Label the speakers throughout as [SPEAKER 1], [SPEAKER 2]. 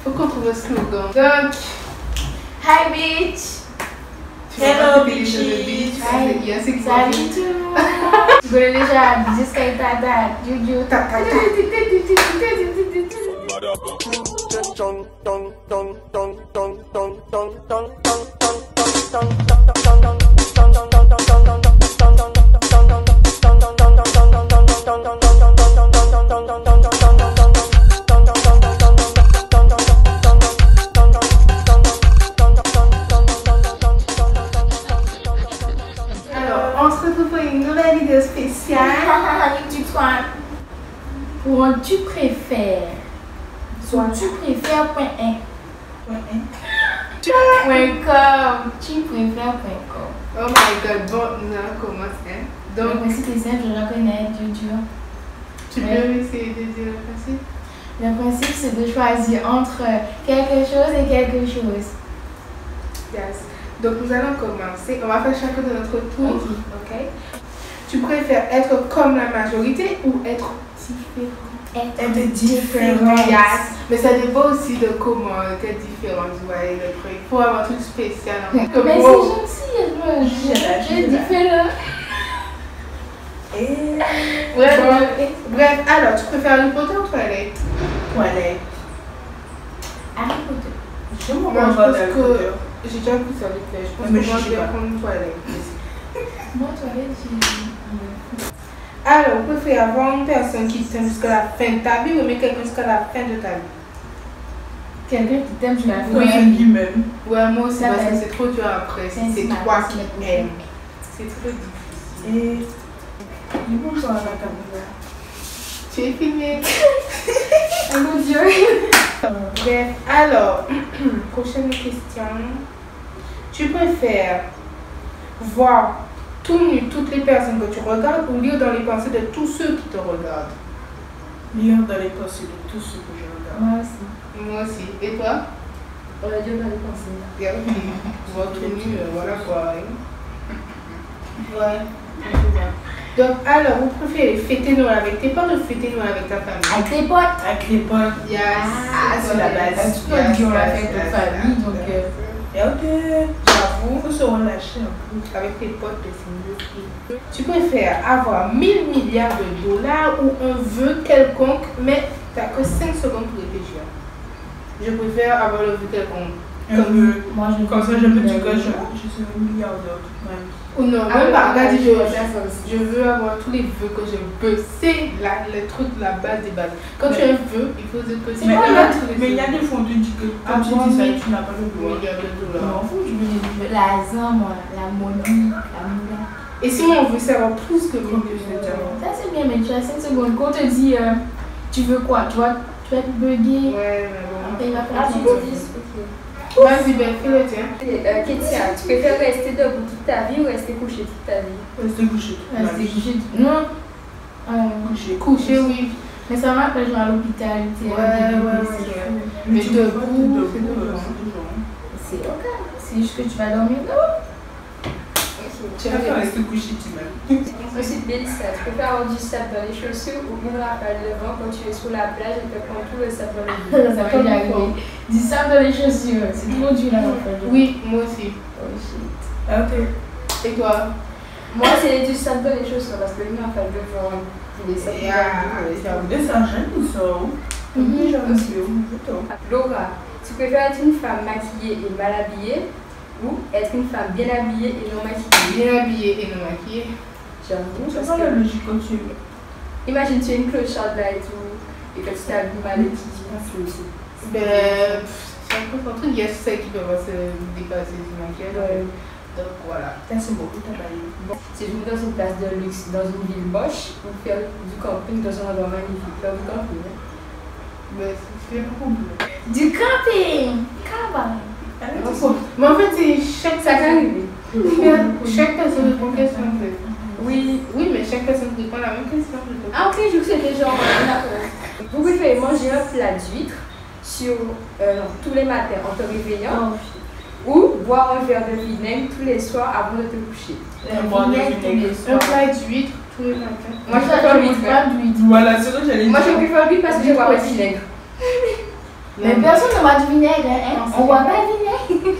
[SPEAKER 1] faut qu'on trouve un slogan. Donc,
[SPEAKER 2] Hi bitch.
[SPEAKER 3] Hello bitch.
[SPEAKER 2] Salut tout le monde. Tu connais déjà jusqu'à Tata, Juju, Tata. Pour un tu préfères. Soit tu préfères point .1. .com. Tu préfères .com.
[SPEAKER 1] Oh my god, bon, on commence. Donc,
[SPEAKER 2] le principe est simple, je reconnais, dur.
[SPEAKER 1] Tu peux essayer de dire le principe?
[SPEAKER 2] Le principe, c'est de choisir entre quelque chose et quelque chose.
[SPEAKER 1] Yes. Donc, nous allons commencer. On va faire chacun de notre tour. Ok. Tu préfères être comme la majorité ou être différent?
[SPEAKER 2] Être différent.
[SPEAKER 1] Yes. Mais ça dépend aussi de comment, quelle différence vous voyez le truc. Il faut avoir un truc spécial.
[SPEAKER 2] Mais c'est gentil, je dis fais-le.
[SPEAKER 1] Bref, alors, tu préfères Harry Potter ou Twilight?
[SPEAKER 3] Twilight.
[SPEAKER 2] Harry Potter.
[SPEAKER 3] Je m'en
[SPEAKER 1] Moi, je
[SPEAKER 3] vais
[SPEAKER 1] pense
[SPEAKER 3] Harry
[SPEAKER 1] que
[SPEAKER 3] Potter.
[SPEAKER 1] j'ai déjà vu ça avec toi. Je pense
[SPEAKER 3] Mais
[SPEAKER 1] que moi,
[SPEAKER 3] je
[SPEAKER 1] je
[SPEAKER 3] sais
[SPEAKER 1] vais
[SPEAKER 3] pas.
[SPEAKER 1] prendre Twilight.
[SPEAKER 2] Moi, Twilight, j'ai...
[SPEAKER 1] Alors, vous préférez avoir une personne qui t'aime jusqu'à la fin de ta vie ou aimer quelqu'un jusqu'à la fin de ta vie?
[SPEAKER 2] Quelqu'un qui t'aime, je la fais.
[SPEAKER 3] Oui, lui-même.
[SPEAKER 1] Ouais, moi aussi,
[SPEAKER 2] Ça
[SPEAKER 1] parce que
[SPEAKER 2] va.
[SPEAKER 1] c'est trop dur après.
[SPEAKER 2] C'est
[SPEAKER 1] C'est
[SPEAKER 2] smart,
[SPEAKER 1] toi
[SPEAKER 2] c'est
[SPEAKER 1] qui
[SPEAKER 2] le
[SPEAKER 1] aimes. C'est trop difficile.
[SPEAKER 3] Et ils vont faire la caméra.
[SPEAKER 1] Tu es filmé.
[SPEAKER 2] Oh mon Dieu.
[SPEAKER 1] Bref, alors, prochaine question. Tu préfères voir tout nu toutes les personnes que tu regardes ou lire dans les pensées de tous ceux qui te regardent?
[SPEAKER 3] Lire dans les pensées de tous ceux que je regarde.
[SPEAKER 2] Moi aussi.
[SPEAKER 1] Moi aussi. Et toi?
[SPEAKER 2] On va dire dans les pensées.
[SPEAKER 1] Voir tout nu, voilà quoi. Ouais. Donc, alors, vous préférez fêter Noël avec tes potes ou fêter Noël avec ta famille?
[SPEAKER 2] Avec tes potes.
[SPEAKER 3] Avec les potes.
[SPEAKER 1] Yes.
[SPEAKER 3] C'est la base.
[SPEAKER 2] Tu peux dire on l'a fait avec ta famille, donc...
[SPEAKER 3] Et ok, j'avoue, il faut se relâcher un peu.
[SPEAKER 1] Avec tes potes, c'est mieux. Tu préfères avoir 1000 milliards de dollars ou un vœu quelconque, mais tu n'as que 5 secondes pour réfléchir? Je préfère avoir le vœu quelconque.
[SPEAKER 2] Moi,
[SPEAKER 3] Comme ça, je peux dire que je suis un milliardaire toute ma vie.
[SPEAKER 1] Ou non,
[SPEAKER 2] Ah,
[SPEAKER 1] même pas. Regarde,
[SPEAKER 2] ça aussi.
[SPEAKER 1] je veux avoir tous les vœux que je veux. C'est le truc, la base des bases. Quand tu as un vœu, il faut dire que c'est
[SPEAKER 3] Mais
[SPEAKER 1] pas
[SPEAKER 3] il y a des fonds qui disent que quand tu dis ça, tu n'as pas le droit.
[SPEAKER 1] milliards de
[SPEAKER 2] Je
[SPEAKER 1] dollars.
[SPEAKER 2] m'en fous, je veux l'argent, moi, la monnaie, la moula.
[SPEAKER 1] Et si mon vœu, c'est avoir plus que 1000 milliards de dollars?
[SPEAKER 2] Ça c'est bien, mais tu as 5 secondes. Quand on te dit tu veux quoi, tu vas être bugué.
[SPEAKER 1] Ouais, mais bon.
[SPEAKER 2] Après il va faire
[SPEAKER 4] Ah, tu
[SPEAKER 2] ton
[SPEAKER 4] peux
[SPEAKER 2] tour.
[SPEAKER 4] dire, ok.
[SPEAKER 1] Vas-y, ben, fais-le, tiens.
[SPEAKER 4] Kétia, tu préfères rester debout toute ta vie ou rester couché toute ta vie?
[SPEAKER 3] Restez couché.
[SPEAKER 2] Rester couché. Non.
[SPEAKER 1] Couché, oui.
[SPEAKER 2] Mais ça m'appelle genre à l'hôpital.
[SPEAKER 1] Ouais. Mais debout, c'est debout.
[SPEAKER 2] C'est ok. C'est juste que tu vas dormir là.
[SPEAKER 3] Tu vas rester couché, tu m'aimes.
[SPEAKER 4] Ensuite, Bélissa, tu préfères avoir du sable dans les chaussures ou une rafale de vent quand tu es sur la plage et te prends tout le sable dans les pieds?
[SPEAKER 2] Ça va y arriver. Du sable dans les chaussures. C'est trop dur là en fait.
[SPEAKER 1] Oui, moi aussi.
[SPEAKER 2] Oh shit.
[SPEAKER 3] Ok.
[SPEAKER 1] Et toi?
[SPEAKER 4] Moi, c'est du sable dans les chaussures parce que une rafale de vent, il est sable.
[SPEAKER 3] Et ça gêne ou ça? Oui, j'en suis où?
[SPEAKER 4] Laura, tu préfères être une femme maquillée et mal habillée ou être une femme bien habillée et non maquillée?
[SPEAKER 1] Bien habillée et non maquillée.
[SPEAKER 4] J'avoue,
[SPEAKER 3] C'est
[SPEAKER 4] parce
[SPEAKER 3] pas la
[SPEAKER 4] que...
[SPEAKER 3] logique quand tu veux.
[SPEAKER 4] Imagine, tu es une clocharde là et tout, et que tu t'habilles mal et tu dis
[SPEAKER 1] Ben, c'est un peu un truc, il y a ceux qui peuvent se dépasser du maquillage. Donc voilà.
[SPEAKER 3] C'est beaucoup ta baille.
[SPEAKER 4] Tu joues dans une place de luxe, dans une ville moche, ou faire du camping dans un endroit magnifique. Faire du camping.
[SPEAKER 1] Ben, c'est beaucoup bleu.
[SPEAKER 2] Du camping. Camping.
[SPEAKER 1] Mais en fait, c'est chaque
[SPEAKER 4] Ça va
[SPEAKER 1] personne.
[SPEAKER 4] arriver.
[SPEAKER 1] Chaque personne répond question en fait.
[SPEAKER 4] Oui.
[SPEAKER 1] Oui, mais chaque personne répond la même question.
[SPEAKER 4] Ah ok, je sais que c'était genre... Vous préférez manger un plat d'huîtres sur tous les matins en te réveillant ou boire un verre de vinaigre tous les soirs avant de te coucher?
[SPEAKER 1] Un plat d'huîtres tous les matins.
[SPEAKER 4] Moi, je préfère l'huître.
[SPEAKER 2] pas d'huître.
[SPEAKER 3] Voilà, c'est ce que j'allais dire.
[SPEAKER 4] Moi, je préfère l'huître parce que je bois pas de vinaigre.
[SPEAKER 2] Mais personne ne voit du vinaigre, hein? On voit pas le vinaigre.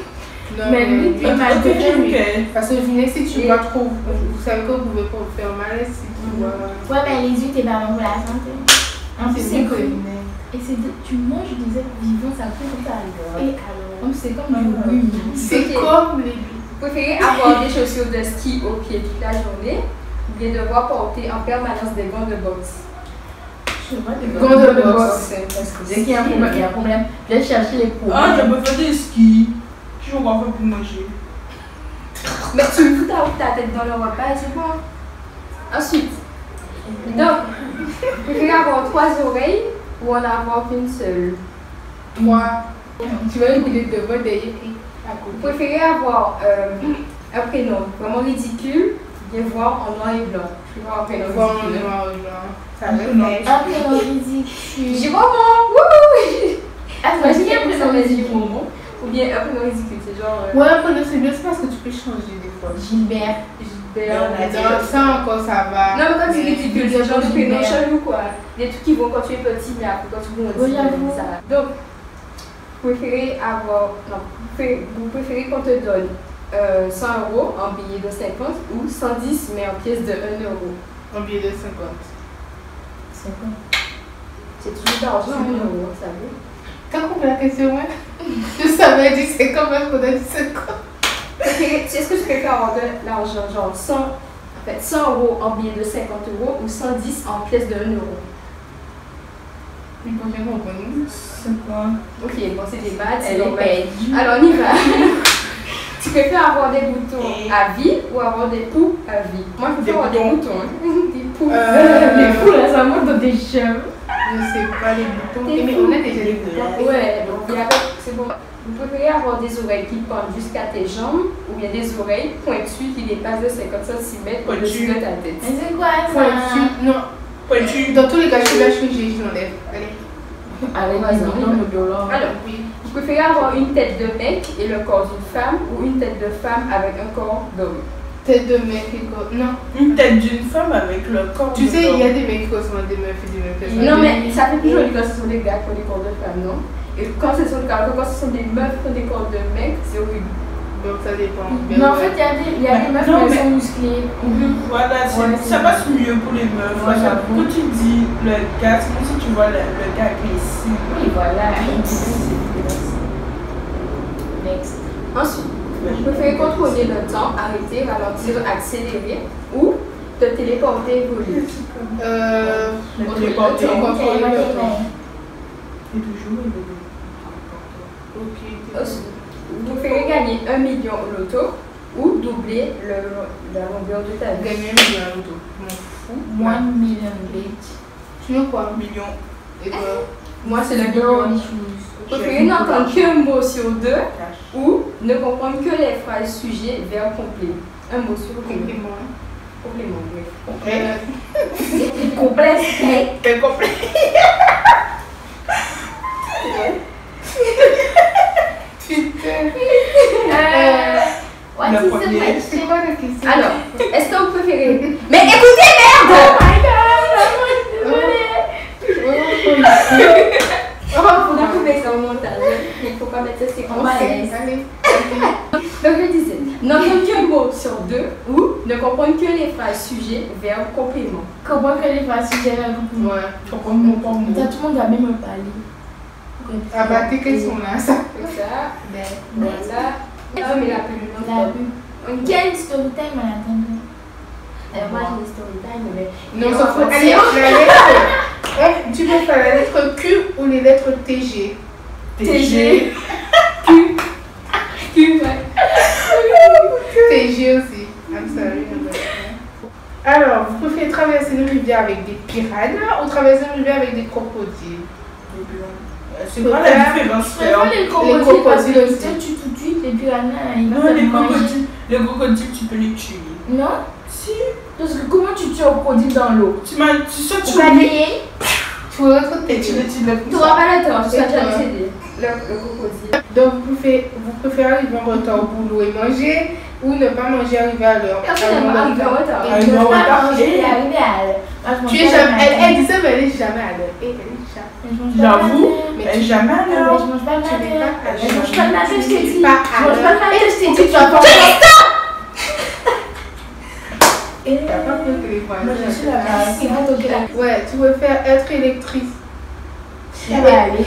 [SPEAKER 1] Non,
[SPEAKER 2] Mais lui, il m'a
[SPEAKER 3] Ok,
[SPEAKER 2] dit.
[SPEAKER 3] ok.
[SPEAKER 1] parce que le vinaigre, si tu bois trop, vous savez que vous pouvez pas vous faire mal si tu bois.
[SPEAKER 2] Ouais, mais les huîtres, c'est pas bon pour la santé. En plus, c'est
[SPEAKER 1] mieux que le
[SPEAKER 2] cool.
[SPEAKER 1] vinaigre.
[SPEAKER 2] Et tu manges des êtres vivants, ça fait comme ça. Et alors, c'est comme du
[SPEAKER 3] Ouais.
[SPEAKER 2] rhume.
[SPEAKER 1] C'est
[SPEAKER 4] Ok.
[SPEAKER 1] comme les
[SPEAKER 4] Vous préférez avoir des chaussures de ski au pied toute la journée ou bien devoir porter en permanence des gants de boxe?
[SPEAKER 1] gants de boxe.
[SPEAKER 2] Dès qu'il y a un problème, il y a un problème. Je vais chercher les problèmes.
[SPEAKER 3] Ah, je peux faire des skis. Toujours quoi faire pour manger.
[SPEAKER 4] Mais tu fous ta tête dans le repas et c'est bon. Ensuite, donc, vous préférez avoir 3 oreilles ou en avoir qu'une seule?
[SPEAKER 1] Moi, tu vas écouter de voix derrière à
[SPEAKER 4] Vous
[SPEAKER 1] côté.
[SPEAKER 4] préférez avoir un prénom vraiment ridicule ou bien voir en noir et blanc? Je vais voir un prénom
[SPEAKER 1] Voir en
[SPEAKER 4] ridicule.
[SPEAKER 1] noir et blanc. Ça
[SPEAKER 3] Un prénom.
[SPEAKER 1] reste.
[SPEAKER 2] Un prénom ridicule.
[SPEAKER 4] Giromon! Wouhou!
[SPEAKER 2] Ah,
[SPEAKER 4] Imagine un prénom de Giromon ou bien un prénom ridicule, c'est genre
[SPEAKER 1] Ouais, un prénom c'est bien, c'est parce que tu peux changer des fois.
[SPEAKER 2] Gilbert.
[SPEAKER 4] Gilbert.
[SPEAKER 1] Ça encore, ça va.
[SPEAKER 4] Non, mais quand c'est ridicule, c'est genre de prénom
[SPEAKER 2] Gilbert.
[SPEAKER 4] chelou quoi. Des trucs qui vont quand tu es petit, mais après quand tu grandis,
[SPEAKER 2] Oui, j'avoue.
[SPEAKER 4] ça va. Donc, vous préférez avoir. Non, vous préférez qu'on te donne 100 € en billets de 50 ou 110 mais en pièces de 1 euro?
[SPEAKER 1] Un billet de 50.
[SPEAKER 2] C'est quoi?
[SPEAKER 4] C'est toujours d'argent, 1 euro, vous savez.
[SPEAKER 1] T'as compris la question, ouais? Je savais dire c'est quand même qu'on a dit 50.
[SPEAKER 4] Est-ce que tu préfères avoir de l'argent, genre 100 € en billets de 50 € ou 110 en pièces de 1 euro?
[SPEAKER 1] Il faut bien comprendre.
[SPEAKER 3] C'est quoi?
[SPEAKER 4] Ok, bon, c'est des maths.
[SPEAKER 2] Elle est
[SPEAKER 4] donc,
[SPEAKER 2] perdue.
[SPEAKER 4] alors, on y va. Tu préfères avoir des boutons à vie ou avoir des poux à vie? Moi, je préfère avoir des boutons. Des poux.
[SPEAKER 2] Les fous là, ça monte dans tes cheveux.
[SPEAKER 1] Je sais pas les boutons.
[SPEAKER 4] Des
[SPEAKER 1] Mais on a déjà des boutons.
[SPEAKER 4] Ouais, donc il y a- c'est bon. Vous préférez avoir des oreilles qui pendent jusqu'à tes jambes ou bien des oreilles pointues qui dépassent de 50 cm au-dessus de ta tête?
[SPEAKER 2] Mais c'est quoi ça?
[SPEAKER 1] Pointu. Non.
[SPEAKER 3] Pointu.
[SPEAKER 1] Dans tous les cas, je suis là, je l'enlève. Allez.
[SPEAKER 2] Avec
[SPEAKER 4] Vas-y,
[SPEAKER 2] des
[SPEAKER 4] on y
[SPEAKER 2] boutons
[SPEAKER 4] va.
[SPEAKER 2] de violon.
[SPEAKER 4] Alors,
[SPEAKER 1] Oui.
[SPEAKER 4] vous préférez avoir une tête de mec et le corps d'une femme ou une tête de femme avec un corps d'homme?
[SPEAKER 1] Tête de mec et quoi? Non.
[SPEAKER 3] Une tête d'une femme avec le corps
[SPEAKER 1] Tu
[SPEAKER 3] de
[SPEAKER 1] sais, il y a
[SPEAKER 3] l'homme.
[SPEAKER 1] des mecs qui ressemblent à des meufs et des meufs. qui
[SPEAKER 4] Non,
[SPEAKER 1] ressemblent à
[SPEAKER 4] mais ça fait plus joli quand ce sont des gars qui ont des corps de femmes, non? Et quand ce sont des meufs qui ont des corps de mecs, c'est horrible.
[SPEAKER 1] des- Donc ça dépend.
[SPEAKER 2] Mais en fait, il y a des meufs
[SPEAKER 3] Non,
[SPEAKER 2] qui
[SPEAKER 3] mais-
[SPEAKER 2] sont musclées.
[SPEAKER 3] Voilà,
[SPEAKER 2] Ouais,
[SPEAKER 3] ça passe mieux pour les meufs.
[SPEAKER 2] Ouais,
[SPEAKER 3] Voilà.
[SPEAKER 2] j'avoue.
[SPEAKER 3] Quand tu dis le gars, c'est comme si tu vois le gars qui est ici.
[SPEAKER 2] Oui, voilà. Next.
[SPEAKER 4] Ensuite, vous préférez contrôler le temps, arrêter, ralentir, accélérer ou te téléporter, voler?
[SPEAKER 3] Le téléporter.
[SPEAKER 1] Contrôler le temps.
[SPEAKER 3] Et toujours, il veut
[SPEAKER 1] Ok.
[SPEAKER 4] Ensuite, vous préférez gagner 1 million au loto ou doubler la longueur de ta vie?
[SPEAKER 1] Gagner un million à l'auto. Je m'en fous.
[SPEAKER 2] 1 million bitch.
[SPEAKER 1] Tu veux quoi?
[SPEAKER 3] million.
[SPEAKER 1] Et toi?
[SPEAKER 4] Moi, c'est le
[SPEAKER 2] Girl
[SPEAKER 4] million.
[SPEAKER 2] issues.
[SPEAKER 4] Vous préférez n'entendre qu'un mot sur 2
[SPEAKER 3] Cash.
[SPEAKER 4] ou ne comprendre que les phrases sujet, verbe complet? Un mot sur 2.
[SPEAKER 1] Compliment.
[SPEAKER 4] Complément, bref.
[SPEAKER 1] Eh,
[SPEAKER 2] Complexe.
[SPEAKER 1] quel complet? Putain.
[SPEAKER 2] What
[SPEAKER 3] Le
[SPEAKER 2] is the
[SPEAKER 3] premier.
[SPEAKER 2] question?
[SPEAKER 1] C'est quoi la question?
[SPEAKER 4] Alors, est-ce que vous préférez. Mais écoutez, merde!
[SPEAKER 1] Oh,
[SPEAKER 4] On a coupé ça au montage. Il ne faut pas mettre ça, c'est
[SPEAKER 2] On va
[SPEAKER 4] conseil.
[SPEAKER 2] aller.
[SPEAKER 1] allez.
[SPEAKER 4] Donc je disais, n'entendre qu'un mot sur 2 ou ne comprendre que les phrases sujet, verbe, complément.
[SPEAKER 2] Comment que les phrases suggèrent un compliment?
[SPEAKER 1] Ouais.
[SPEAKER 3] Tu comprends mon pas mot.
[SPEAKER 2] Ça, tout le monde va même me parler.
[SPEAKER 1] Ah bah tes questions là, ça.
[SPEAKER 4] C'est ça.
[SPEAKER 2] Ben,
[SPEAKER 4] Voilà. Ah, mais la pub, non,
[SPEAKER 2] la
[SPEAKER 4] stop.
[SPEAKER 2] pub. Quel story time à l'attendre?
[SPEAKER 4] Alors moi j'ai des story time, mais.
[SPEAKER 1] Non,
[SPEAKER 4] Et
[SPEAKER 1] ça
[SPEAKER 4] on
[SPEAKER 1] faut.
[SPEAKER 4] va
[SPEAKER 1] Allez,
[SPEAKER 4] dire-
[SPEAKER 1] la lettre. Tu préfères la lettre Q ou les lettres TG?
[SPEAKER 4] TG. Q, ouais.
[SPEAKER 1] TG aussi. I'm sorry. Alors, vous préférez traverser une rivière avec des piranhas ou traverser une rivière avec des crocodiles?
[SPEAKER 3] C'est quoi la différence,
[SPEAKER 2] Je préfère
[SPEAKER 3] frère?
[SPEAKER 2] les crocodiles parce
[SPEAKER 1] crocodiles
[SPEAKER 2] que
[SPEAKER 1] aussi.
[SPEAKER 2] tu tues tout de suite les piranhas. Ils
[SPEAKER 3] Non,
[SPEAKER 2] vont te
[SPEAKER 3] les
[SPEAKER 2] manger.
[SPEAKER 3] crocodiles, tu peux les tuer.
[SPEAKER 2] Non?
[SPEAKER 3] Si,
[SPEAKER 2] Parce que comment tu tues un crocodile dans l'eau?
[SPEAKER 3] tu sautes
[SPEAKER 2] Tu
[SPEAKER 3] sur
[SPEAKER 2] vas
[SPEAKER 3] lui
[SPEAKER 2] payer?
[SPEAKER 1] Tu veux l'autre
[SPEAKER 3] et tu
[SPEAKER 1] TG.
[SPEAKER 3] le
[SPEAKER 4] Tu n'auras pas le temps, tu
[SPEAKER 1] Et
[SPEAKER 4] seras déjà
[SPEAKER 1] toi?
[SPEAKER 4] décédé. Le crocodile.
[SPEAKER 1] Donc, vous préférez arriver en retard au boulot et manger ou ne pas manger arriver à l'heure?
[SPEAKER 4] Personne n'aime pas arriver en retard.
[SPEAKER 3] Ah,
[SPEAKER 2] Je ne
[SPEAKER 3] non,
[SPEAKER 2] veux
[SPEAKER 3] on va
[SPEAKER 2] pas manger
[SPEAKER 3] parler.
[SPEAKER 2] et arriver à l'heure. je
[SPEAKER 1] Tu
[SPEAKER 2] mange
[SPEAKER 1] es
[SPEAKER 2] pas
[SPEAKER 1] jamais.
[SPEAKER 2] le matin.
[SPEAKER 1] Elle dit ça, mais elle est jamais à l'heure. Et elle est jamais.
[SPEAKER 2] Mais je mange pas le
[SPEAKER 3] J'avoue,
[SPEAKER 2] matin.
[SPEAKER 1] Mais
[SPEAKER 3] elle est
[SPEAKER 1] tu-
[SPEAKER 3] jamais à
[SPEAKER 2] Mais
[SPEAKER 3] l'heure.
[SPEAKER 2] je mange pas le
[SPEAKER 1] Tu n'es
[SPEAKER 2] matin.
[SPEAKER 1] pas à
[SPEAKER 2] Je mange pas le matin, je t'ai
[SPEAKER 1] Tu
[SPEAKER 2] dit.
[SPEAKER 1] n'es pas
[SPEAKER 2] Je
[SPEAKER 1] à
[SPEAKER 2] mange pas le matin, je t'ai dit.
[SPEAKER 1] Tu vas pas.
[SPEAKER 2] Et
[SPEAKER 1] T'as pas peur que les
[SPEAKER 3] Moi,
[SPEAKER 1] voisins.
[SPEAKER 3] je suis la base.
[SPEAKER 2] ils vont toquer la
[SPEAKER 1] Ouais, tu veux faire être électrique.
[SPEAKER 2] Elle va aller.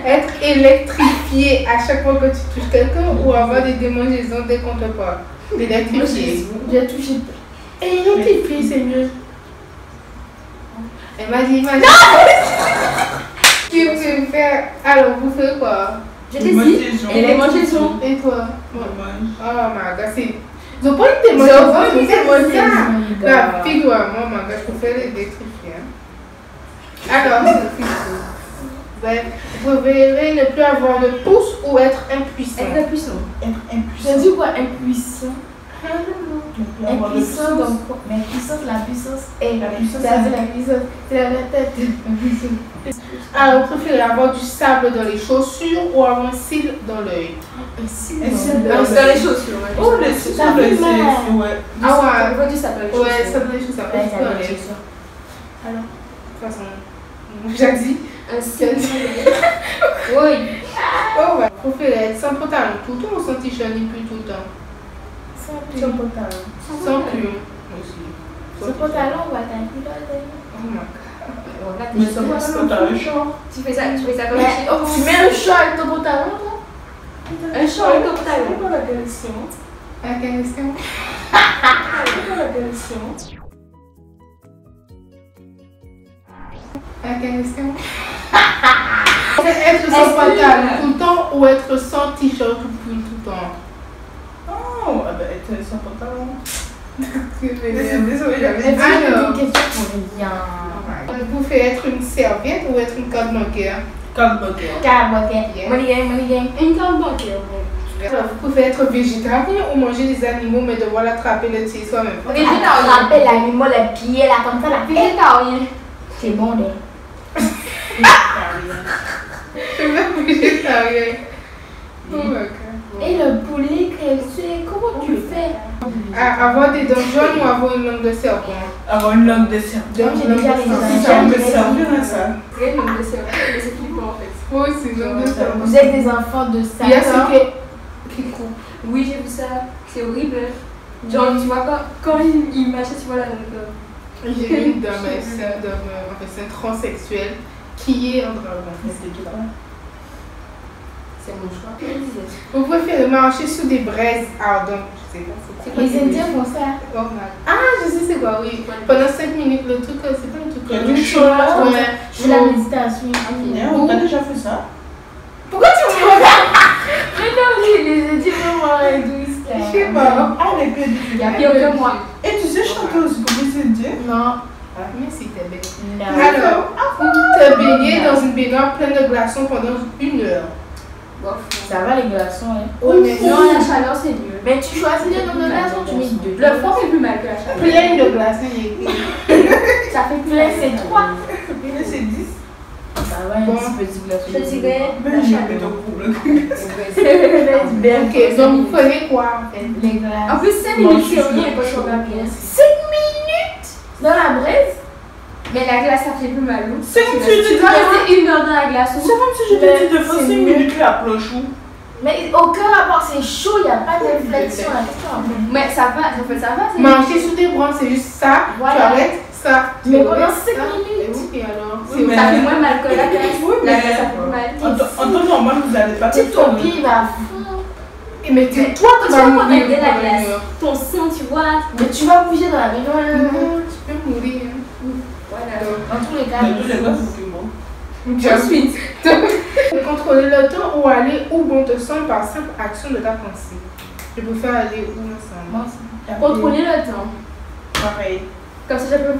[SPEAKER 1] Être électrifié à chaque fois que tu touches quelqu'un ou avoir des démangeaisons dès qu'on te parle. D'électrifier.
[SPEAKER 2] J'ai touché.
[SPEAKER 1] Et électrifier, c'est mieux. Elle m'a dit, imagine. Tu préfères. Alors, vous faites quoi?
[SPEAKER 4] Je t'ai dit, et les démangeaisons.
[SPEAKER 1] Et toi?
[SPEAKER 3] Dommage.
[SPEAKER 1] Oh my god, c'est. Ils ont pas eu de démangeaisons, c'est ça. La fille doit, moi, my god, je préfère l'électrifier. Alors, vous préférez ne plus avoir de pouce ou être impuissant?
[SPEAKER 4] Être puissant.
[SPEAKER 3] Être
[SPEAKER 2] J'ai
[SPEAKER 3] impuissant.
[SPEAKER 2] dit quoi? Impuissant.
[SPEAKER 3] Ne plus avoir de
[SPEAKER 2] Impuissant,
[SPEAKER 3] puissance.
[SPEAKER 2] donc quoi? Mais puissance, la puissance est.
[SPEAKER 3] La puissance,
[SPEAKER 2] C'est
[SPEAKER 3] c'est-
[SPEAKER 2] la puissance. C'est la tête.
[SPEAKER 1] Alors, vous préférez avoir du sable dans les chaussures ou avoir un cil dans l'œil?
[SPEAKER 2] Un cil.
[SPEAKER 3] Un cil
[SPEAKER 4] Dans les chaussures. ouais.
[SPEAKER 3] Oh, les sous
[SPEAKER 2] Ça fait mal.
[SPEAKER 3] ouais.
[SPEAKER 1] Ah ouais.
[SPEAKER 4] On va dire ça dans les
[SPEAKER 1] Ouais,
[SPEAKER 4] chaussures.
[SPEAKER 1] ça dans les chaussures, ça peut
[SPEAKER 2] Ouais,
[SPEAKER 1] être
[SPEAKER 2] ça
[SPEAKER 1] dans
[SPEAKER 2] va,
[SPEAKER 1] les
[SPEAKER 2] c'est sûr.
[SPEAKER 1] Alors, de toute façon, j'ai dit.
[SPEAKER 4] Un ciel. Oui.
[SPEAKER 1] Oh ouais. Vous préférez être sans pantalon tout le temps ou sans t-shirt ni pull tout le temps?
[SPEAKER 2] Sans
[SPEAKER 3] Sans pantalon.
[SPEAKER 1] Sans pull aussi.
[SPEAKER 2] Ce pantalon, on va t'inquiéter.
[SPEAKER 1] Oh my god.
[SPEAKER 4] Regarde,
[SPEAKER 3] Mais
[SPEAKER 4] t'es
[SPEAKER 3] ça va,
[SPEAKER 4] chaud.
[SPEAKER 3] c'est pantalon short.
[SPEAKER 4] Tu fais ça comme
[SPEAKER 2] Mais
[SPEAKER 4] ça.
[SPEAKER 2] tu mets un short avec ton pantalon, toi?
[SPEAKER 4] Un short avec ton
[SPEAKER 3] C'est
[SPEAKER 4] pantalon.
[SPEAKER 3] quoi la question?
[SPEAKER 1] À quelle question?
[SPEAKER 3] C'est quoi la question?
[SPEAKER 1] À quelle question? Être sans pantalon tout le temps ou être sans t-shirt ou pull tout le temps?
[SPEAKER 3] Oh, ah bah, être sans pantalon.
[SPEAKER 1] Désolée,
[SPEAKER 3] j'avais
[SPEAKER 2] Mais tu
[SPEAKER 1] Alors,
[SPEAKER 2] une question pour rien.
[SPEAKER 1] vous faites être une serviette ou être une carte bancaire?
[SPEAKER 3] Carte bancaire.
[SPEAKER 2] Carboquet.
[SPEAKER 1] Yeah.
[SPEAKER 2] Money gang, money gang.
[SPEAKER 4] Une carte bancaire.
[SPEAKER 1] Alors, vous pouvez être végétarien ou manger des animaux mais devoir l'attraper le tuer soi-même.
[SPEAKER 2] On rappelle l'animal, les pieds, là, comme ça, la pied.
[SPEAKER 4] Végétarien.
[SPEAKER 2] C'est bon, là.
[SPEAKER 1] Je veux végétarien. Oh my god.
[SPEAKER 2] Et le poulet, comment tu fais?
[SPEAKER 1] Avoir des dents jaunes ou avoir une langue de serpent?
[SPEAKER 3] Avoir une langue de serpent.
[SPEAKER 2] Donc, j'ai déjà les
[SPEAKER 3] Si ça me servir à ça.
[SPEAKER 4] Rien de me sert. Mais c'est flippant en fait.
[SPEAKER 1] Moi aussi, langue de serpent.
[SPEAKER 2] Vous êtes des enfants de 5
[SPEAKER 1] Il y a
[SPEAKER 2] ans.
[SPEAKER 1] ceux qui coupent.
[SPEAKER 4] Oui, j'ai vu ça. C'est horrible. Genre, tu vois, quand il m'achète, tu vois la nourriture.
[SPEAKER 1] J'ai vu une dame, c'est un transsexuel qui est en drame.
[SPEAKER 4] C'est mon choix.
[SPEAKER 1] Vous préférez marcher sous des braises ardentes? Je sais pas, c'est quoi.
[SPEAKER 2] Les Indiens font ça.
[SPEAKER 1] Oh my. Ah, je sais c'est quoi, oui. Pendant 5 minutes, le truc, c'est pas le truc.
[SPEAKER 3] Le
[SPEAKER 1] le
[SPEAKER 3] truc
[SPEAKER 1] chaud,
[SPEAKER 3] chaud, là,
[SPEAKER 1] ouais.
[SPEAKER 2] C'est la méditation.
[SPEAKER 3] On a déjà fait ça.
[SPEAKER 1] Pourquoi tu me regardes?
[SPEAKER 2] Mais non, les Indiens vraiment hindouistes.
[SPEAKER 1] Je sais pas.
[SPEAKER 3] Ah, les pieds
[SPEAKER 4] Il y a pire que moi.
[SPEAKER 3] Et tu sais chanter aussi comme les Indiens?
[SPEAKER 2] Non.
[SPEAKER 1] Ah, mais c'était bête.
[SPEAKER 2] Non.
[SPEAKER 1] Alors, vous te baignez dans une baignoire pleine de glaçons pendant 1 heure.
[SPEAKER 4] Bof.
[SPEAKER 2] Ça va les glaçons, hein.
[SPEAKER 1] Oui, mais
[SPEAKER 4] Non, la chaleur, c'est mieux.
[SPEAKER 2] Mais tu choisis le nom de glaçons, tu mets deux.
[SPEAKER 4] Le froid, c'est plus mal que la chaleur.
[SPEAKER 1] plein de glaçons. il y a-
[SPEAKER 4] Ça fait
[SPEAKER 2] Plein, c'est 3.
[SPEAKER 3] Mais c'est 10.
[SPEAKER 2] Ça va, un
[SPEAKER 1] Bon.
[SPEAKER 2] petit glaçon.
[SPEAKER 4] Je dirais
[SPEAKER 3] Mais
[SPEAKER 4] la
[SPEAKER 3] j'ai
[SPEAKER 4] chaleur.
[SPEAKER 3] fait ton problème.
[SPEAKER 1] Ok, donc vous prenez quoi en fait?
[SPEAKER 2] Les glaces.
[SPEAKER 4] En plus, 5 minutes, c'est rien quand tu regardes bien.
[SPEAKER 2] 5 minutes dans la braise.
[SPEAKER 4] Mais la glace, ça fait plus mal. Hein.
[SPEAKER 3] C'est comme si
[SPEAKER 4] Tu
[SPEAKER 3] je
[SPEAKER 4] dois
[SPEAKER 3] te
[SPEAKER 4] rester 1 heure dans la glace.
[SPEAKER 3] C'est comme si je te dis de faire 5 minutes la planche ou.
[SPEAKER 2] Mais aucun rapport, c'est chaud, il n'y a pas d'inflexion là-dedans.
[SPEAKER 4] Mais ça va, en fait, ça va.
[SPEAKER 1] Manger sous des branches, c'est juste ça.
[SPEAKER 2] Voilà.
[SPEAKER 1] Tu arrêtes ça. tu
[SPEAKER 2] Mais
[SPEAKER 1] arrêtes
[SPEAKER 2] pendant
[SPEAKER 1] ça.
[SPEAKER 2] 5 minutes.
[SPEAKER 1] Et oui, alors.
[SPEAKER 3] Oui,
[SPEAKER 1] c'est
[SPEAKER 3] mais-
[SPEAKER 4] Ça fait moins mal que la glace.
[SPEAKER 3] Oui,
[SPEAKER 4] La
[SPEAKER 3] mais-
[SPEAKER 4] glace, ça fait plus mal.
[SPEAKER 3] En temps normal, vous n'allez pas
[SPEAKER 2] Tu sais, ton pied il va
[SPEAKER 1] Mais t'es- toi, tu
[SPEAKER 4] Tu
[SPEAKER 1] vas
[SPEAKER 4] vas
[SPEAKER 1] mourir.
[SPEAKER 4] regarder la
[SPEAKER 1] pour
[SPEAKER 4] glace.
[SPEAKER 1] mourir.
[SPEAKER 4] Ton sein, tu vois.
[SPEAKER 2] Mais tu vas bouger dans la baignoire.
[SPEAKER 1] Non, tu peux mourir.
[SPEAKER 4] Voilà.
[SPEAKER 2] Dans tous les cas.
[SPEAKER 3] Mais tous les gars, c'est bon.
[SPEAKER 4] Ensuite,
[SPEAKER 1] Contrôler le temps ou aller où bon te semble par simple action de ta pensée. Je préfère aller où me semble.
[SPEAKER 2] Moi aussi.
[SPEAKER 4] contrôler le temps.
[SPEAKER 3] Pareil.
[SPEAKER 4] Comme ça, je peux